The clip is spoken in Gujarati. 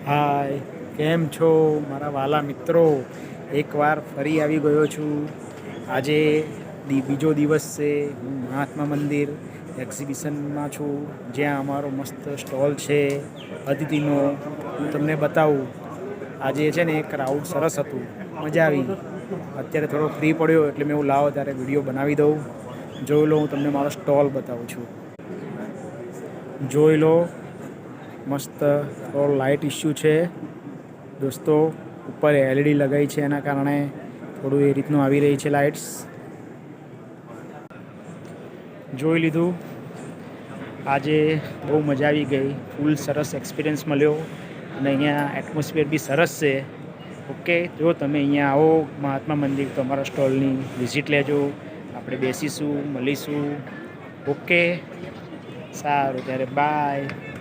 હાય, કેમ છો મારા વાલા મિત્રો? એકવાર ફરી આવી ગયો છું. આજે બીજો દિવસ છે. હું મહાત્મા મંદિર એક્ઝિબિશનમાં છું, જ્યાં અમારો મસ્ત સ્ટોલ છે અતિથિનો. હું તમને બતાવું. આજે છે ને ક્રાઉડ સરસ હતું, મજા આવી. અત્યારે થોડો ફ્રી પડ્યો એટલે મેં એવું લાવો ત્યારે વિડીયો બનાવી દઉં. જોઈ લો, હું તમને મારો સ્ટોલ બતાવું છું. જોઈ લો, મસ્ત થોડો લાઇટ ઇસ્યુ છે દોસ્તો. ઉપર એલઈડી લગાવી છે, એના કારણે થોડું એ રીતનું આવી રહી છે લાઇટ્સ. જોઈ લીધું. આજે બહુ મજા આવી ગઈ, ફૂલ સરસ એક્સપિરિયન્સ મળ્યો. અને અહીંયા એટમોસ્ફિયર બી સરસ છે. ઓકે, જો તમે અહીંયા આવો મહાત્મા મંદિર તો અમારા સ્ટોલની વિઝિટ લેજો. આપણે બેસીશું, મળીશું. ઓકે, સારું ત્યારે બાય.